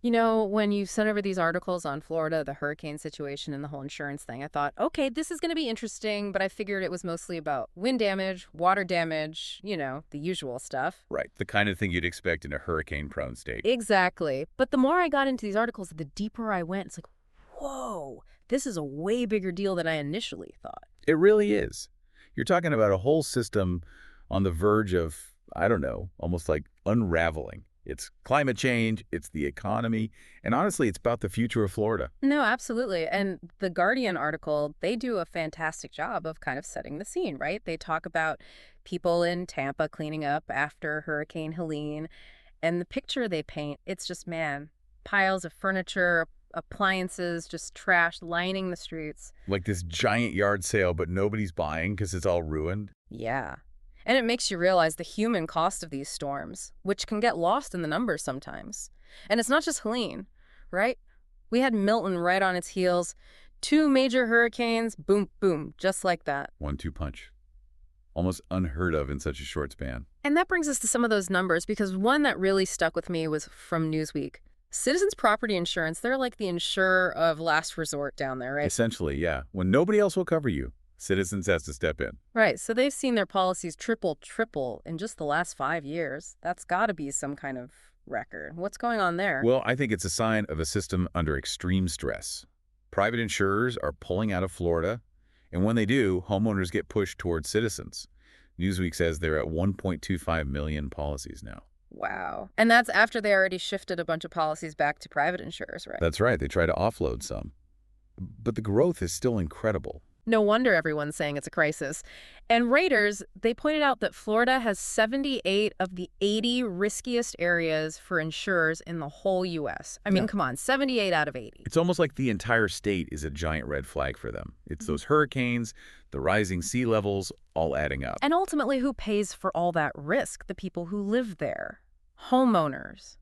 You know, when you sent over these articles on Florida, the hurricane situation and the whole insurance thing, I thought, okay, this is going to be interesting, but I figured it was mostly about wind damage, water damage, the usual stuff. Right, the kind of thing you'd expect in a hurricane-prone state. Exactly. But the more I got into these articles, the deeper I went. It's like, whoa, this is a way bigger deal than I initially thought. It really is. You're talking about a whole system on the verge of, I don't know, almost like unraveling. It's climate change, it's the economy, and honestly, it's about the future of Florida. No, absolutely. And the Guardian article, they do a fantastic job of kind of setting the scene, right? They talk about people in Tampa cleaning up after Hurricane Helene. And the picture they paint, it's just, man, piles of furniture, appliances, just trash lining the streets. Like this giant yard sale, but nobody's buying because it's all ruined. Yeah. And it makes you realize the human cost of these storms, which can get lost in the numbers sometimes. And it's not just Helene, right? We had Milton right on its heels. Two major hurricanes, boom, boom, just like that. 1-2 punch. Almost unheard of in such a short span. And that brings us to some of those numbers, because one that really stuck with me was from Newsweek. Citizens Property Insurance, they're like the insurer of last resort down there, right? Essentially, yeah. When nobody else will cover you, Citizens has to step in. Right, so they've seen their policies triple in just the last 5 years. That's got to be some kind of record. What's going on there? Well, I think it's a sign of a system under extreme stress. Private insurers are pulling out of Florida, and when they do, homeowners get pushed towards Citizens. Newsweek says they're at 1.25 million policies now. Wow. And that's after they already shifted a bunch of policies back to private insurers, right? That's right, they try to offload some. But the growth is still incredible. No wonder everyone's saying it's a crisis. And raters, they pointed out that Florida has 78 of the 80 riskiest areas for insurers in the whole U.S. I mean, Yeah. come on, 78 out of 80. It's almost like the entire state is a giant red flag for them. It's those hurricanes, the rising sea levels, all adding up. And ultimately, who pays for all that risk? The people who live there. Homeowners.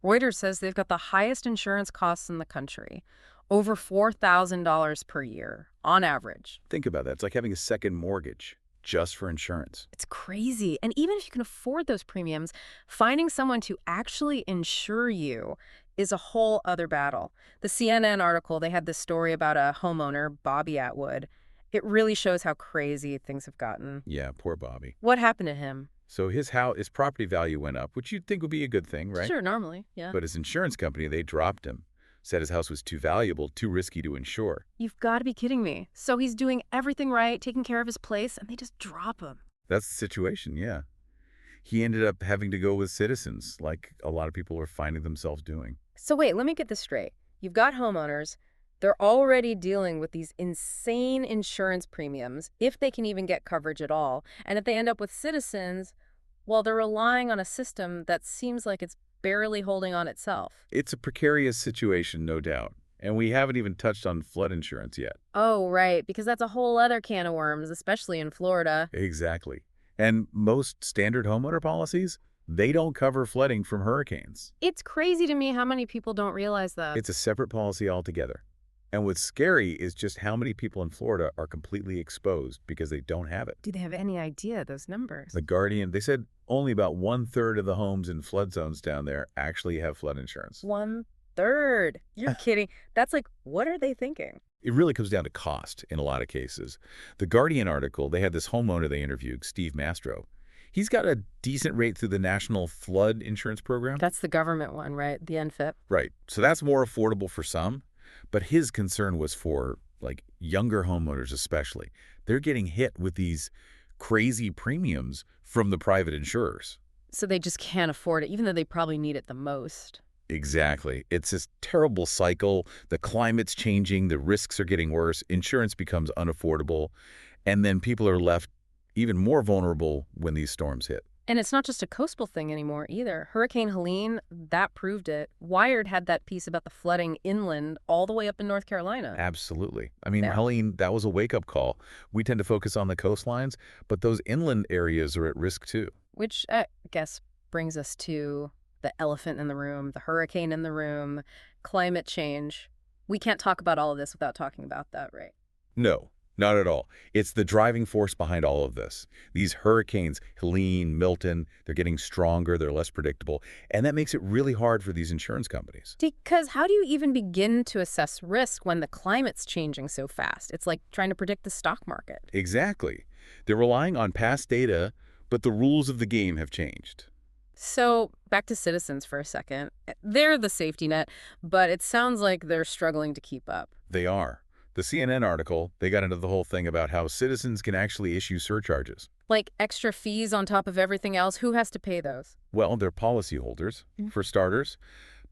Reuters says they've got the highest insurance costs in the country, over $4,000 per year, on average. Think about that. It's like having a second mortgage just for insurance. It's crazy. And even if you can afford those premiums, finding someone to actually insure you is a whole other battle. The CNN article, they had this story about a homeowner, Bobby Atwood. It really shows how crazy things have gotten. Yeah, poor Bobby. What happened to him? So his property value went up, which you'd think would be a good thing, right? Sure, normally, yeah. But his insurance company, they dropped him. Said his house was too valuable, too risky to insure. You've got to be kidding me. So he's doing everything right, taking care of his place, and they just drop him. That's the situation, yeah. He ended up having to go with Citizens, like a lot of people are finding themselves doing. So wait, let me get this straight. You've got homeowners. They're already dealing with these insane insurance premiums, if they can even get coverage at all. And if they end up with Citizens, well, they're relying on a system that seems like it's barely holding on itself. It's a precarious situation, no doubt. And we haven't even touched on flood insurance yet. Oh, right, because that's a whole other can of worms, especially in Florida. Exactly. And most standard homeowner policies, they don't cover flooding from hurricanes. It's crazy to me how many people don't realize that. It's a separate policy altogether. And what's scary is just how many people in Florida are completely exposed because they don't have it. Do they have any idea, those numbers? The Guardian, they said only about 1/3 of the homes in flood zones down there actually have flood insurance. 1/3. You're kidding. That's like, what are they thinking? It really comes down to cost in a lot of cases. The Guardian article, they had this homeowner they interviewed, Steve Mastro. He's got a decent rate through the National Flood Insurance Program. That's the government one, right? The NFIP. Right. So that's more affordable for some. But his concern was for, like, younger homeowners especially. They're getting hit with these crazy premiums from the private insurers. So they just can't afford it, even though they probably need it the most. Exactly. It's this terrible cycle. The climate's changing. The risks are getting worse. Insurance becomes unaffordable. And then people are left even more vulnerable when these storms hit. And it's not just a coastal thing anymore either. Hurricane Helene, that proved it. Wired had that piece about the flooding inland all the way up in North Carolina. Absolutely. I mean, Yeah. Helene, that was a wake-up call. We tend to focus on the coastlines, but those inland areas are at risk too. Which I guess brings us to the elephant in the room, the hurricane in the room, climate change. We can't talk about all of this without talking about that, right? No. Not at all. It's the driving force behind all of this. These hurricanes, Helene, Milton, they're getting stronger, they're less predictable, and that makes it really hard for these insurance companies. Because how do you even begin to assess risk when the climate's changing so fast? It's like trying to predict the stock market. Exactly. They're relying on past data, but the rules of the game have changed. So back to Citizens for a second. They're the safety net, but it sounds like they're struggling to keep up. They are. The CNN article, they got into the whole thing about how citizens can actually issue surcharges. Like extra fees on top of everything else, who has to pay those? Well, they're policyholders, for starters.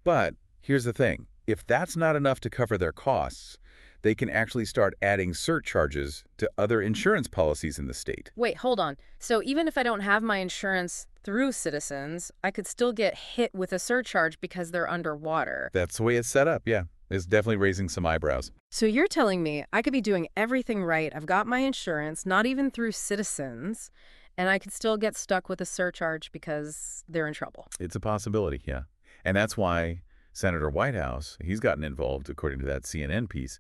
But here's the thing. If that's not enough to cover their costs, they can actually start adding surcharges to other insurance policies in the state. Wait, hold on. So even if I don't have my insurance through Citizens, I could still get hit with a surcharge because they're underwater. That's the way it's set up, yeah. It's definitely raising some eyebrows. So you're telling me I could be doing everything right. I've got my insurance, not even through Citizens, and I could still get stuck with a surcharge because they're in trouble. It's a possibility, yeah. And that's why Senator Whitehouse, he's gotten involved, according to that CNN piece.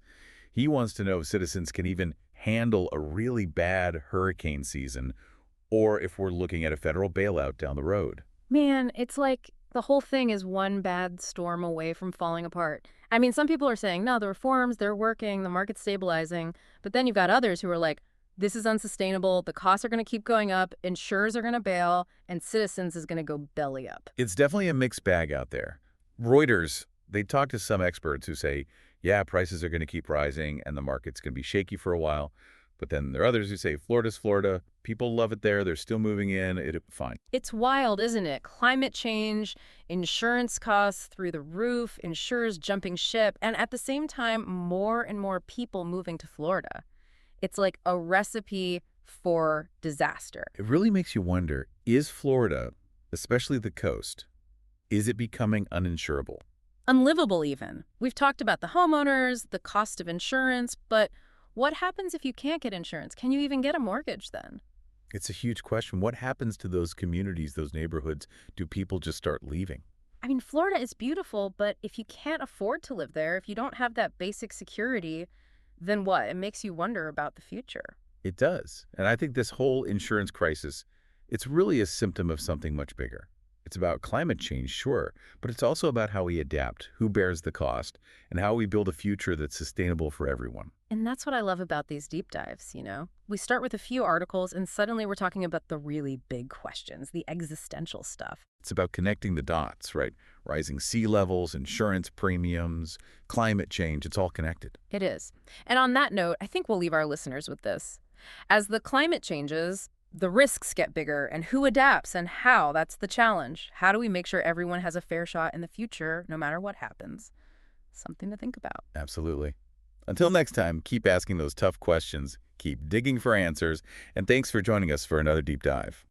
He wants to know if citizens can even handle a really bad hurricane season or if we're looking at a federal bailout down the road. Man, it's like the whole thing is one bad storm away from falling apart. I mean, some people are saying, no, the reforms, they're working, the market's stabilizing. But then you've got others who are like, this is unsustainable, the costs are going to keep going up, insurers are going to bail, and Citizens is going to go belly up. It's definitely a mixed bag out there. Reuters, they talk to some experts who say, yeah, prices are going to keep rising and the market's going to be shaky for a while. But then there are others who say, Florida's Florida. People love it there. They're still moving in. It'll be fine. It's wild, isn't it? Climate change, insurance costs through the roof, insurers jumping ship, and at the same time, more and more people moving to Florida. It's like a recipe for disaster. It really makes you wonder, is Florida, especially the coast, is it becoming uninsurable? Unlivable even. We've talked about the homeowners, the cost of insurance, but what happens if you can't get insurance? Can you even get a mortgage then? It's a huge question. What happens to those communities, those neighborhoods? Do people just start leaving? I mean, Florida is beautiful, but if you can't afford to live there, if you don't have that basic security, then what? It makes you wonder about the future. It does. And I think this whole insurance crisis, it's really a symptom of something much bigger. It's about climate change, sure, but it's also about how we adapt, who bears the cost, and how we build a future that's sustainable for everyone. And that's what I love about these deep dives, We start with a few articles and suddenly we're talking about the really big questions, the existential stuff. It's about connecting the dots, right? Rising sea levels, insurance premiums, climate change, it's all connected. It is. And on that note, I think we'll leave our listeners with this. As the climate changes, the risks get bigger, and who adapts and how, that's the challenge. How do we make sure everyone has a fair shot in the future, no matter what happens? Something to think about. Absolutely. Until next time, keep asking those tough questions, keep digging for answers, and thanks for joining us for another deep dive.